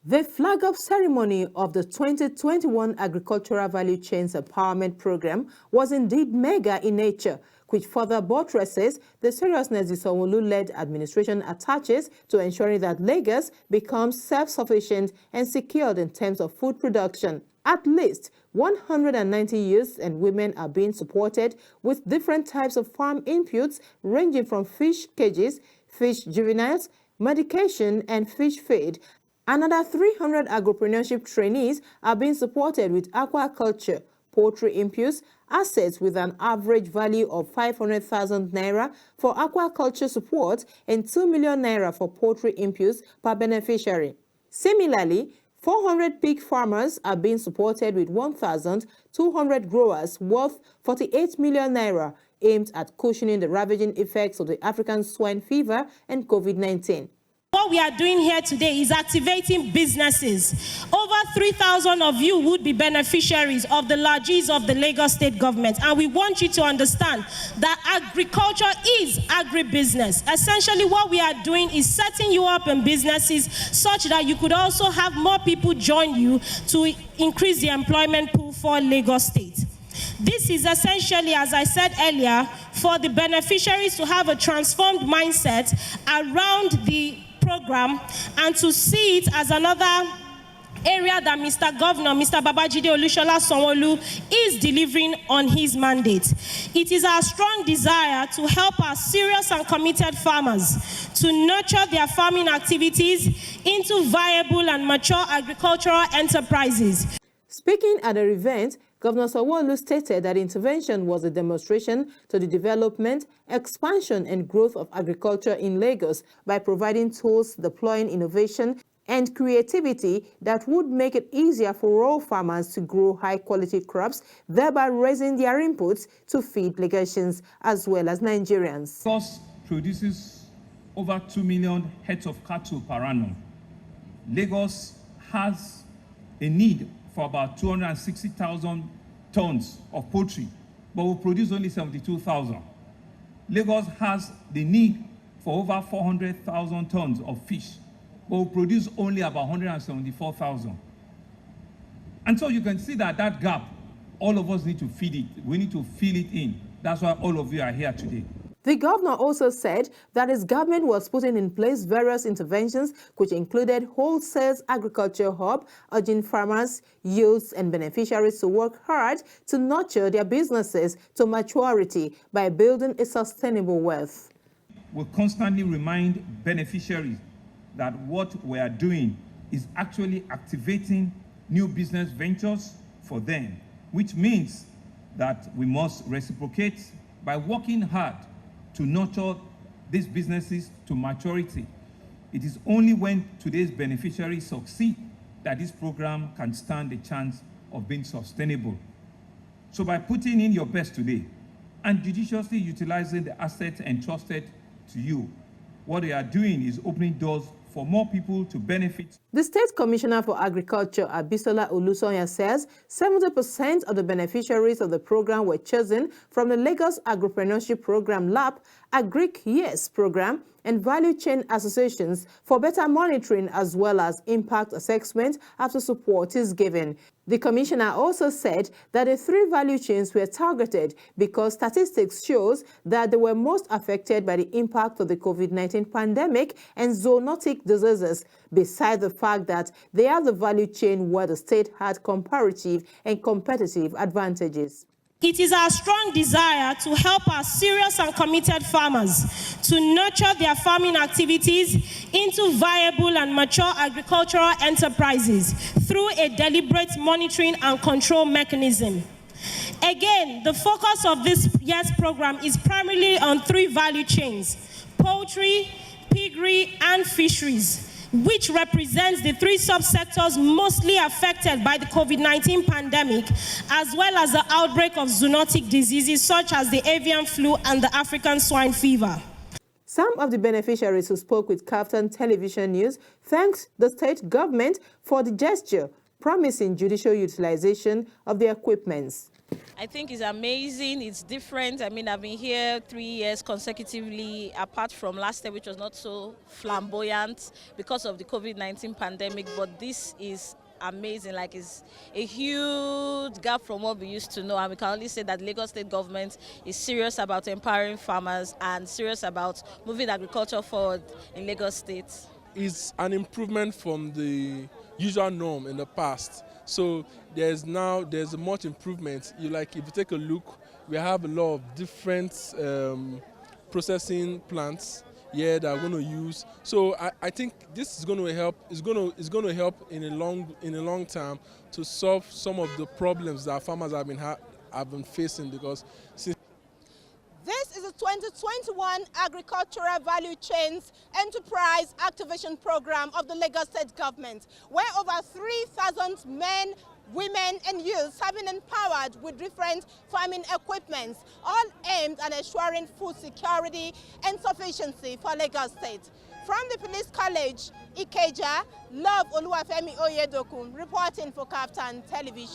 The flag-off ceremony of the 2021 Agricultural Value Chains Empowerment Program was indeed mega in nature, which further buttresses the seriousness the Sanwo-Olu-led administration attaches to ensuring that Lagos becomes self-sufficient and secured in terms of food production. At least 190 youths and women are being supported with different types of farm inputs ranging from fish cages, fish juveniles, medication, and fish feed. Another 300 agripreneurship trainees are being supported with aquaculture, poultry inputs, assets with an average value of 500,000 naira for aquaculture support and 2 million naira for poultry inputs per beneficiary. Similarly, 400 pig farmers are being supported with 1,200 growers worth 48 million naira aimed at cushioning the ravaging effects of the African swine fever and COVID-19. What we are doing here today is activating businesses. Over 3,000 of you would be beneficiaries of the largesse of the Lagos State government. And we want you to understand that agriculture is agribusiness. Essentially, what we are doing is setting you up in businesses such that you could also have more people join you to increase the employment pool for Lagos State. This is essentially, as I said earlier, for the beneficiaries to have a transformed mindset around the program and to see it as another area that Mr. Governor, Mr. Babajide Olusola Sanwo-Olu is delivering on his mandate. It is our strong desire to help our serious and committed farmers to nurture their farming activities into viable and mature agricultural enterprises. Speaking at the event, Governor Sanwo-Olu stated that intervention was a demonstration to the development, expansion, and growth of agriculture in Lagos by providing tools, deploying innovation and creativity that would make it easier for rural farmers to grow high-quality crops, thereby raising their inputs to feed Lagosians as well as Nigerians. Lagos produces over 2 million heads of cattle per annum. Lagos has a need for about 260,000 tons of poultry, but will produce only 72,000. Lagos has the need for over 400,000 tons of fish, but will produce only about 174,000. And so you can see that that gap, all of us need to feed it. We need to fill it in. That's why all of you are here today. The governor also said that his government was putting in place various interventions, which included wholesale agriculture hub, urging farmers, youths, and beneficiaries to work hard to nurture their businesses to maturity by building a sustainable wealth. We constantly remind beneficiaries that what we are doing is actually activating new business ventures for them, which means that we must reciprocate by working hard to nurture these businesses to maturity. It is only when today's beneficiaries succeed that this program can stand a chance of being sustainable. So by putting in your best today and judiciously utilizing the assets entrusted to you, what they are doing is opening doors for more people to benefit. The State Commissioner for Agriculture, Abisola Olusoya, says 70% of the beneficiaries of the program were chosen from the Lagos Agripreneurship Program LAP, Agric Yes program, and value chain associations for better monitoring as well as impact assessment after support is given. The commissioner also said that the 3 value chains were targeted because statistics shows that they were most affected by the impact of the COVID-19 pandemic and zoonotic diseases, besides the fact that they are the value chain where the state had comparative and competitive advantages. It is our strong desire to help our serious and committed farmers to nurture their farming activities into viable and mature agricultural enterprises through a deliberate monitoring and control mechanism. Again, the focus of this year's program is primarily on 3 value chains: poultry, piggery, and fisheries, which represents the 3 subsectors mostly affected by the COVID-19 pandemic, as well as the outbreak of zoonotic diseases such as the avian flu and the African swine fever. Some of the beneficiaries who spoke with KAFTAN television news thanked the state government for the gesture, promising judicial utilization of the equipments. I think it's amazing. It's different. I mean, I've been here 3 years consecutively, apart from last year, which was not so flamboyant because of the COVID-19 pandemic. But this is amazing. Like, it's a huge gap from what we used to know. And we can only say that the Lagos State government is serious about empowering farmers and serious about moving agriculture forward in Lagos State. It's an improvement from the usual norm in the past. So there's much improvement. If you take a look, we have a lot of different processing plants here that are going to use. So I think this is going to help. It's going to help in a long term to solve some of the problems that farmers have been facing, because since This is the 2021 Agricultural Value Chains Enterprise Activation Program of the Lagos State Government, where over 3,000 men, women and youths have been empowered with different farming equipments, all aimed at ensuring food security and sufficiency for Lagos State. From the Police College, Ikeja, Love Oluwafemi Oyedokun, reporting for KAFTAN Television.